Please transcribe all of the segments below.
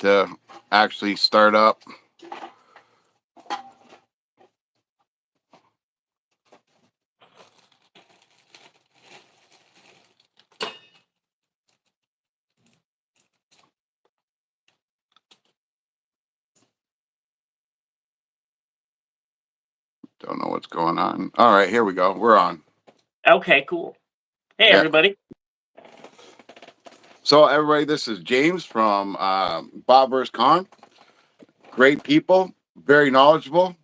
to actually start up. Don't know what's going on. All right, here we go. We're on. Okay, cool. Hey, everybody. So, everybody, this is James from BotvsCon. Great people, very knowledgeable,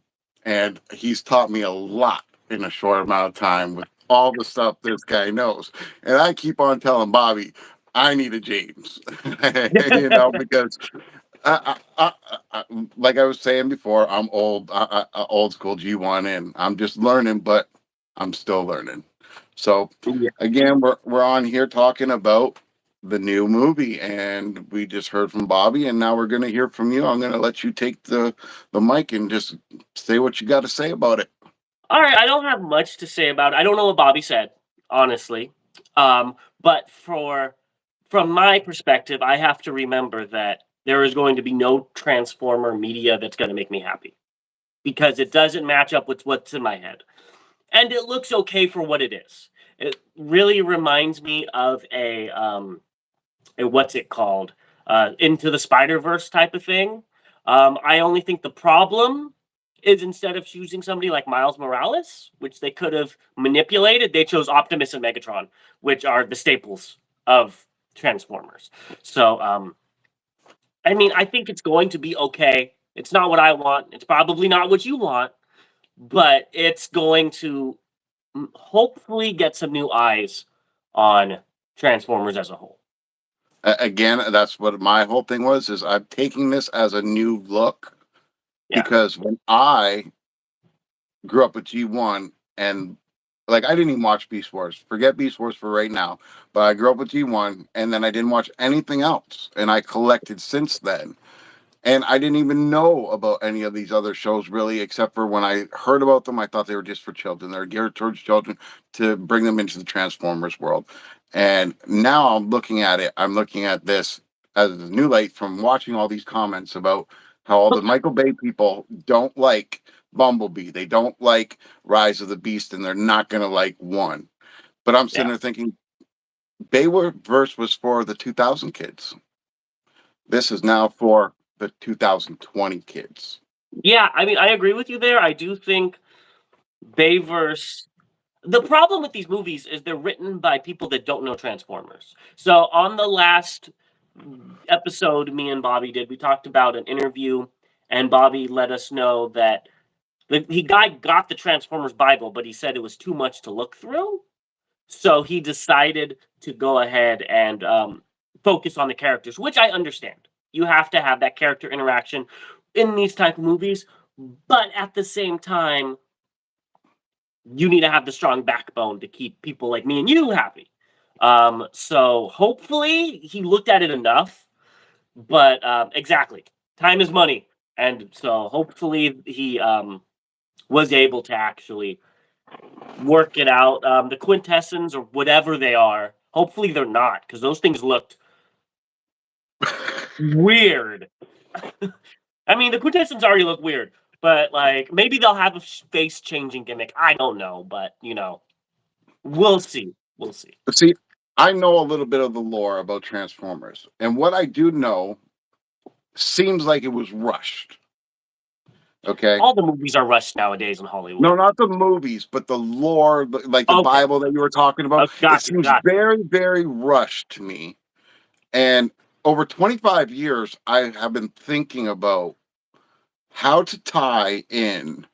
and he's taught me a lot in a short amount of time with all the stuff this guy knows. And I keep on telling Bobby, I need a James, because like I was saying before, I'm old school G1, and I'm just learning, but I'm still learning. So again, we're on here talking about the new movie, and we just heard from Bobby, and now we're going to hear from you. I'm going to let you take the mic and just say what you got to say about it. All right, I don't have much to say about it. I don't know what Bobby said, honestly. But from my perspective, I have to remember that there is going to be no Transformer media that's going to make me happy, because it doesn't match up with what's in my head. And it looks okay for what it is. It really reminds me of a what's it called? Into the Spider-Verse type of thing. I only think the problem is, instead of choosing somebody like Miles Morales, which they could have manipulated, they chose Optimus and Megatron, which are the staples of Transformers. So, I mean, I think it's going to be okay. It's not what I want. It's probably not what you want, but it's going to hopefully get some new eyes on Transformers as a whole. Again, that's what my whole thing was, is I'm taking this as a new look, because when I grew up with G1, and like, I didn't even watch Beast Wars. Forget Beast Wars for right now. But I grew up with G1, and then I didn't watch anything else. And I collected since then. And I didn't even know about any of these other shows, really, except for when I heard about them, I thought they were just for children. They're geared towards children to bring them into the Transformers world. And now I'm looking at it. I'm looking at this as a new light from watching all these comments about how all the Michael Bay people don't like Bumblebee. They don't like Rise of the Beast, and they're not going to like one. But I'm sitting there thinking, Bayverse was for the 2000 kids. This is now for the 2020 kids. Yeah, I mean, I agree with you there. I do think Bayverse. The problem with these movies is they're written by people that don't know Transformers. So on the last episode me and Bobby did, we talked about an interview, and Bobby let us know that he got the Transformers Bible, but he said it was too much to look through. So he decided to go ahead and focus on the characters, which I understand. You have to have that character interaction in these type of movies, but at the same time, you need to have the strong backbone to keep people like me and you happy. So hopefully he looked at it enough, but exactly, time is money, and so hopefully he was able to actually work it out. The quintessence or whatever they are, hopefully they're not, because those things looked weird. I mean, the quintessence already look weird, but like maybe they'll have a face changing gimmick. I don't know, but we'll see. We'll see. See, I know a little bit of the lore about Transformers, and what I do know seems like it was rushed. Okay. All the movies are rushed nowadays in Hollywood. No, not the movies, but the lore, like the Bible that you were talking about. It seems very, very rushed to me. And over 25 years, I have been thinking about how to tie in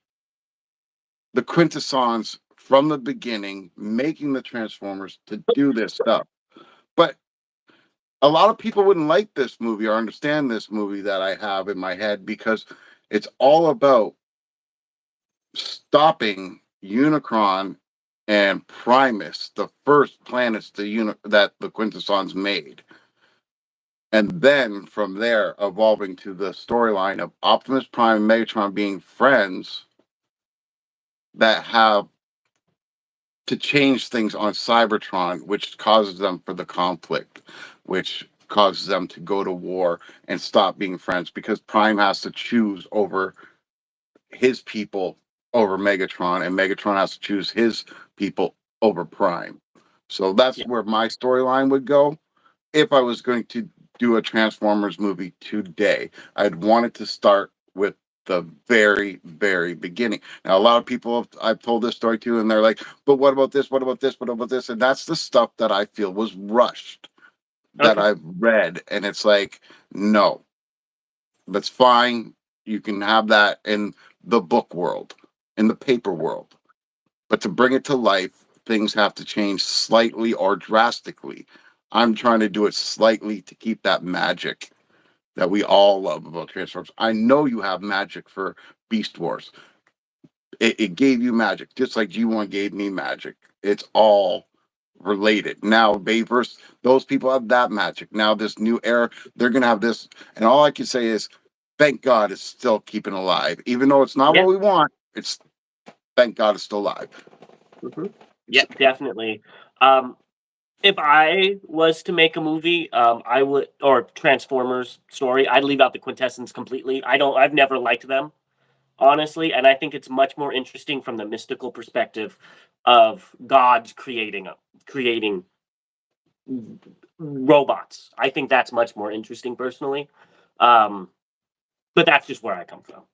the quintessence from the beginning, making the Transformers to do this stuff. But a lot of people wouldn't like this movie or understand this movie that I have in my head, because it's all about stopping Unicron and Primus, the first planets that the Quintessons made. And then from there, evolving to the storyline of Optimus Prime and Megatron being friends that have to change things on Cybertron, which causes them for the conflict, which causes them to go to war and stop being friends because Prime has to choose over his people over Megatron, and Megatron has to choose his people over Prime. So that's Yeah. where my storyline would go. If I was going to do a Transformers movie today, I'd want it to start with the very, very beginning. Now, a lot of people I've told this story to, and they're like, but what about this? What about this? What about this? And that's the stuff that I feel was rushed that Okay. I've read. And it's like, no, that's fine. You can have that in the book world, in the paper world. But to bring it to life, things have to change slightly or drastically. I'm trying to do it slightly to keep that magic that we all love about Transformers. I know you have magic for Beast Wars. It gave you magic, just like G1 gave me magic. It's all related. Now, Bayverse, those people have that magic. Now, this new era, they're going to have this. And all I can say is, thank God it's still keeping alive. Even though it's not Yeah. what we want, it's thank God it's still alive. Mm-hmm. Yeah, definitely. Um, if I was to make a movie, I would, or Transformers story, I'd leave out the quintessence completely. I've never liked them, honestly, and I think it's much more interesting from the mystical perspective of gods creating robots. I think that's much more interesting personally. Um, but that's just where I come from.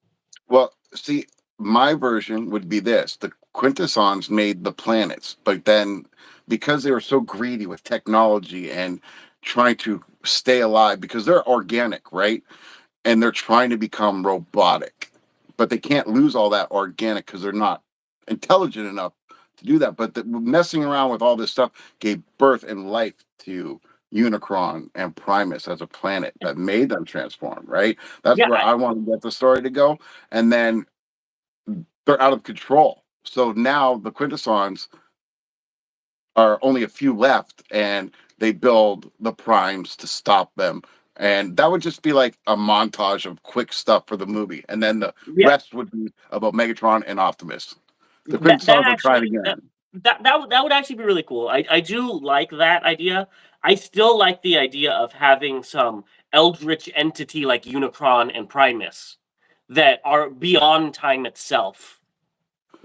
Well, see, my version would be this: the Quintessons made the planets, but then because they were so greedy with technology and trying to stay alive, because they're organic, right? And they're trying to become robotic, but they can't lose all that organic because they're not intelligent enough to do that. But messing around with all this stuff gave birth and life to Unicron and Primus as a planet that made them transform, right? That's Yeah, where I want to get the story to go. And then they're out of control. So now the Quintessons are only a few left, and they build the primes to stop them. And that would just be like a montage of quick stuff for the movie. And then the yeah. rest would be about Megatron and Optimus. The That Quintessons are trying actually again. that would actually be really cool. I do like that idea. I still like the idea of having some eldritch entity like Unicron and Primus that are beyond time itself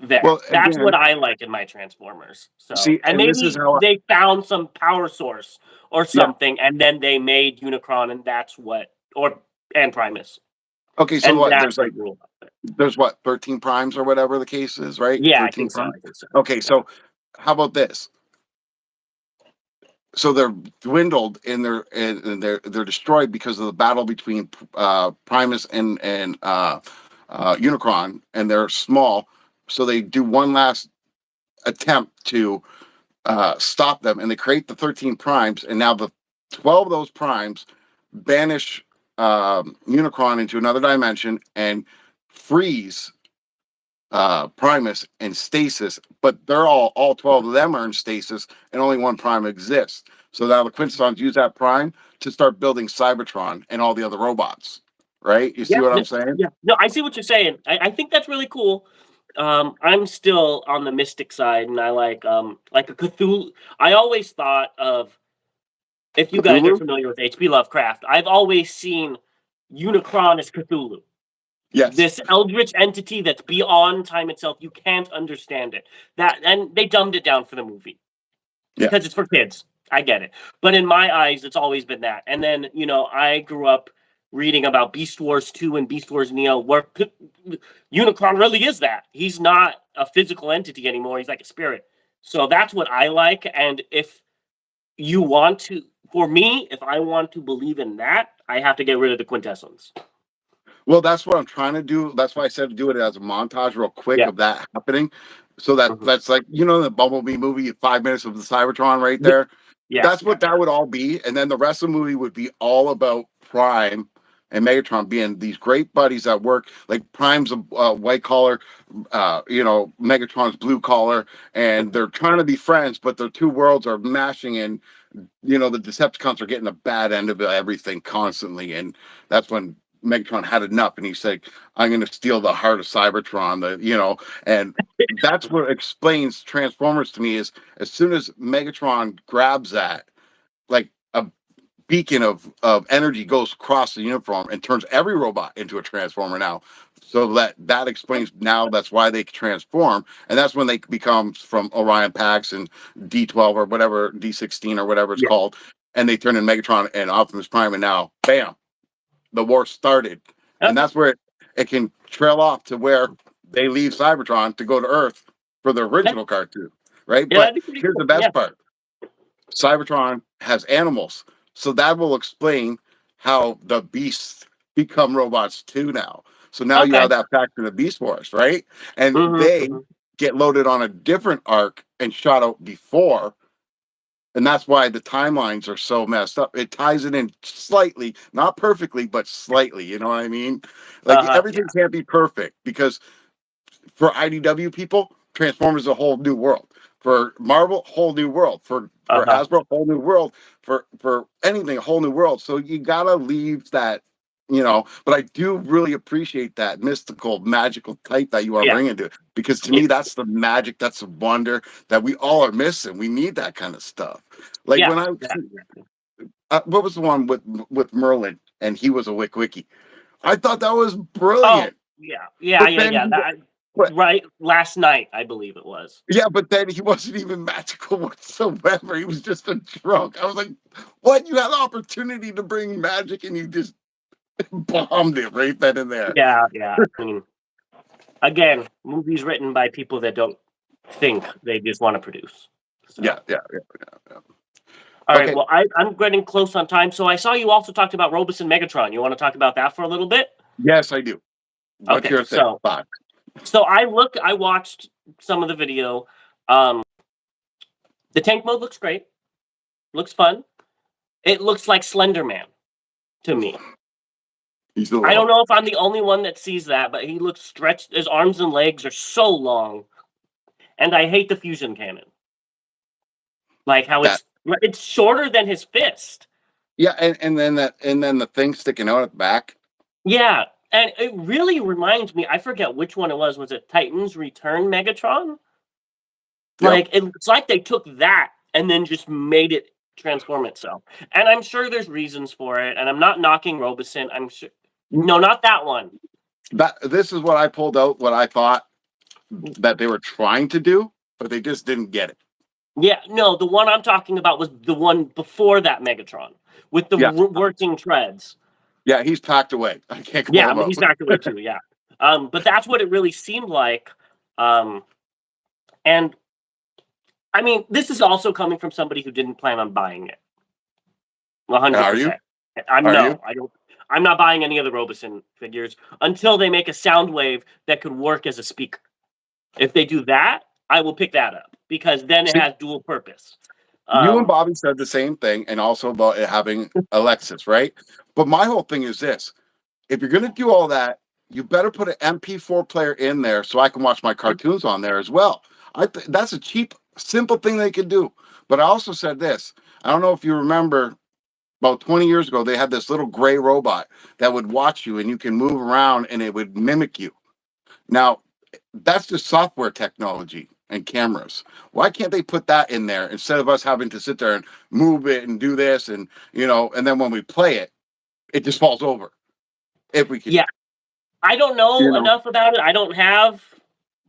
there. Well, That's what again, I like in my Transformers. So, see, and and this is maybe how, they found some power source or yeah. something, and then they made Unicron, and that's what, or and Primus, Okay, so and what? that's what rule. There's what, 13 primes or whatever the case is, right? Yeah, I 13 think so. primes. I think so. Okay, Yeah. so how about this? So they're dwindled and they're destroyed because of the battle between Primus and Unicron, and they're small. So they do one last attempt to stop them, and they create the 13 primes, and now the 12 of those primes banish Unicron into another dimension and freeze Primus and Stasis, but they're all 12 of them are in stasis, and only one Prime exists. So now the Quintessons use that Prime to start building Cybertron and all the other robots. Right? You see Yeah, what no, I'm saying? yeah. No, I see what you're saying. I think that's really cool. I'm still on the mystic side, and I like a Cthulhu. I always thought of, if you guys are Cthulhu? familiar with H.P. Lovecraft, I've always seen Unicron as Cthulhu. Yes. This eldritch entity that's beyond time itself. You can't understand it. That, and they dumbed it down for the movie Yeah. because it's for kids. I get it. But in my eyes, it's always been that. And then, I grew up reading about Beast Wars 2 and Beast Wars Neo, where Unicron really is that. He's not a physical entity anymore. He's like a spirit. So that's what I like. And if you want to, for me, if I want to believe in that, I have to get rid of the quintessence. Well, that's what I'm trying to do. That's why I said to do it as a montage real quick Yeah. of that happening. So Mhm. that's like, the Bumblebee movie, 5 minutes of the Cybertron right Yeah. there. Yeah. That's what that would all be. And then the rest of the movie would be all about Prime and Megatron being these great buddies that work. Like Prime's a white collar, Megatron's blue collar, and they're trying to be friends, but the two worlds are mashing, and the Decepticons are getting a bad end of everything constantly. And that's when Megatron had enough, and he said, "I'm going to steal the heart of Cybertron." And that's what explains Transformers to me is as soon as Megatron grabs that, like a beacon of energy goes across the uniform and turns every robot into a transformer now. So that explains now that's why they transform, and that's when they become from Orion Pax and D12 or whatever, D16 or whatever it's Yeah. called, and they turn in Megatron and Optimus Prime, and now bam, the war started. And Okay. that's where it can trail off to where they leave Cybertron to go to Earth for the Yeah, original cartoon, right? yeah, But that'd be pretty here's the cool. Yeah. best part. Cybertron has animals, so that will explain how the beasts become robots too now. So now you Okay. have that factor in the Beast Wars, right? And they Mm-hmm. get loaded on a different arc and shot out before, and that's why the timelines are so messed up. It ties it in slightly, not perfectly, but slightly. You know what I mean? Like Yeah. everything can't be perfect because for IDW people, Transformers is a whole new world. For Marvel, whole new world. For Uh-huh. Hasbro, whole new world. For anything, a whole new world. So you gotta leave that, you know. But I do really appreciate that mystical, magical type that you want to Yeah. bring into it, because to Yeah. me, that's the magic, that's the wonder that we all are missing. We need that kind of stuff. Like Yeah. when I, Yeah. what was the one with Merlin and he was a Wiki? I thought that was Oh, brilliant. yeah. Yeah, But yeah, then yeah. he, That but right last night, I believe it was. yeah, but then he wasn't even magical whatsoever. He was just a drunk. I was like, what? You had the opportunity to bring magic and you just bombed it right then and there. Yeah, yeah. I mean, again, movies written by people that don't think, they just want to produce. Yeah, So, yeah, yeah, yeah. all right. Okay. Well, I'm getting close on time. So I saw you also talked about Robosen Megatron. You want to talk about that for a little bit? Yes, I do. What's Okay. your thing? Thought? So I watched some of the video. Um, the tank mode looks great. Looks fun. It looks like Slender Man to me. He's a I don't little. know if I'm the only one that sees that, but he looks stretched. His arms and legs are so long, and I hate the fusion cannon. Like how That. it's shorter than his fist. Yeah, and then the thing sticking out at the back. Yeah, and it really reminds me. I forget which one it was. Was it Titans Return Megatron? Yep. Like it's like they took that and then just made it transform itself. And I'm sure there's reasons for it. And I'm not knocking Robosen. I'm sure. No, not that one. That this is what I pulled out. What I thought that they were trying to do, but they just didn't get it. Yeah, no, the one I'm talking about was the one before that Megatron with the Yeah, working treads. yeah. He's packed away. I can't call Yeah, him but out. he's back away too. Yeah, but that's what it really seemed like. Um, and I mean, this is also coming from somebody who didn't plan on buying it. Are you? 100%. I'm Are you? no, I don't. I'm not buying any of the Robosen figures until they make a sound wave that could work as a speaker. If they do that, I will pick that up because then it See, has dual purpose. you and Um, Bobby said the same thing, and also about it having Alexis, right? But my whole thing is this: if you're going to do all that, you better put an MP4 player in there so I can watch my cartoons on there as well. That's a cheap, simple thing they could do. But I also said this: I don't know if you remember. About 20 years ago, they had this little gray robot that would watch you and you can move around and it would mimic you. Now, that's just software technology and cameras. Why can't they put that in there instead of us having to sit there and move it and do this and and then when we play it, it just falls over. If we could, yeah, I don't you know know, enough about it. I don't have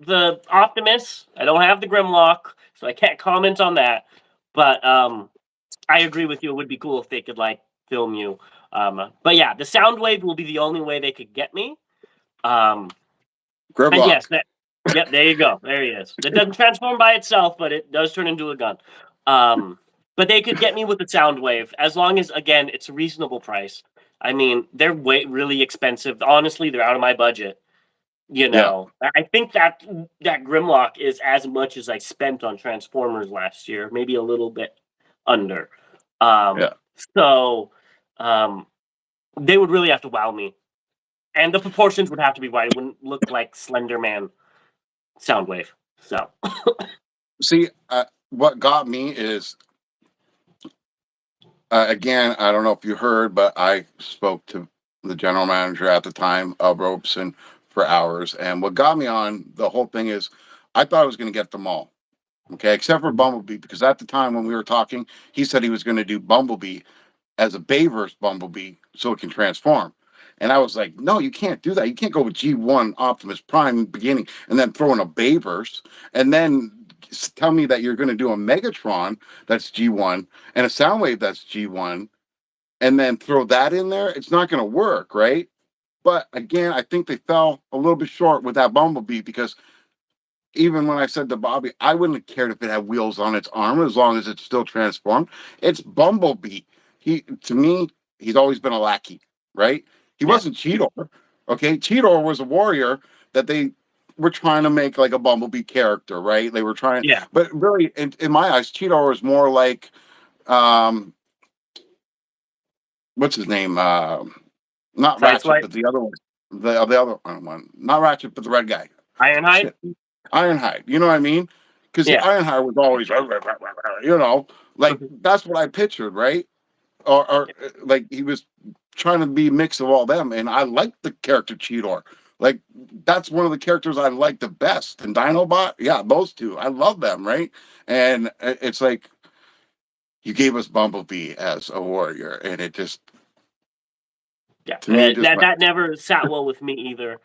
the Optimus. I don't have the Grimlock, so I can't comment on that. But I agree with you. It would be cool if they could like film you. But yeah, the sound wave will be the only way they could get me. Um, and yes, Grimlock. yep, there you go. There he is. It doesn't transform by itself, but it does turn into a gun. Um, but they could get me with the sound wave as long as again it's a reasonable price. I mean, they're really expensive. Honestly, they're out of my budget. Yeah, I think that Grimlock is as much as I spent on Transformers last year, maybe a little bit under. yeah. So they would really have to wow me, and the proportions would have to be right. It wouldn't look like Slender Man Soundwave. So See, what got me is again, I don't know if you heard, but I spoke to the general manager at the time of Robeson for hours. And what got me on the whole thing is I thought I was going to get them all. Okay. Except for Bumblebee, because at the time when we were talking, he said he was going to do Bumblebee as a Bayverse Bumblebee so it can transform. And I was like, no, you can't do that. You can't go with G1 Optimus Prime in the beginning and then throw in a Bayverse and then tell me that you're going to do a Megatron that's G1 and a Soundwave that's G1 and then throw that in there. It's not going to work, right? But again, I think they fell a little bit short with that Bumblebee because even when I said to Bobby, I wouldn't have cared if it had wheels on its arm as long as it's still transformed. It's Bumblebee. To me, he's always been a lackey, right? He wasn't Cheetor. Okay, Cheetor was a warrior that they were trying to make like a Bumblebee character, right? They were trying, but really, in my eyes, Cheetor was more like, what's his name? Not Ratchet, but the other one, the other one, not Ratchet, but the red guy. Ironhide. Shit. Ironhide, you know what I mean? Because Ironhide was always, you know, like that's what I pictured, right? Or like he was trying to be a mix of all them, and I like the character Cheetor. Like that's one of the characters I like the best. And Dinobot, yeah, those two, I love them, right? And it's like you gave us Bumblebee as a warrior, and it just to me that never sat well with me either.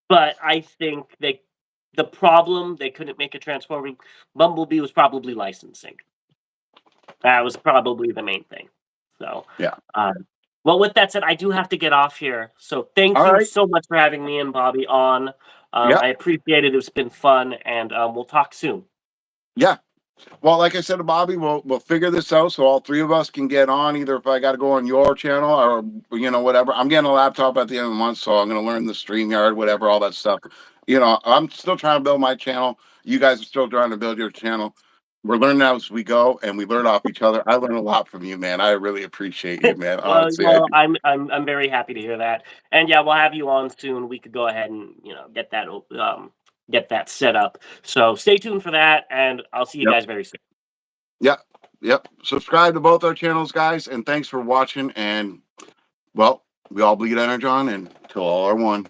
But I think the problem they couldn't make a transforming Bumblebee was probably licensing. That was probably the main thing. So well, with that said, I do have to get off here. So thank you so much for having me and Bobby on. I appreciate it. It's been fun, and we'll talk soon. Yeah. Well, like I said to Bobby, we'll figure this out so all three of us can get on. Either if I got to go on your channel or whatever. I'm getting a laptop at the end of the month, so I'm going to learn the StreamYard, whatever, all that stuff. I'm still trying to build my channel. You guys are still trying to build your channel. We're learning as we go, and we learn off each other. I learn a lot from you, man. I really appreciate you, man. Honestly, I'm very happy to hear that. And yeah, we'll have you on soon. We could go ahead and get that set up. So stay tuned for that, and I'll see you guys very soon. Yep. Subscribe to both our channels, guys, and thanks for watching. And well, we all bleed Energon, and till all are one.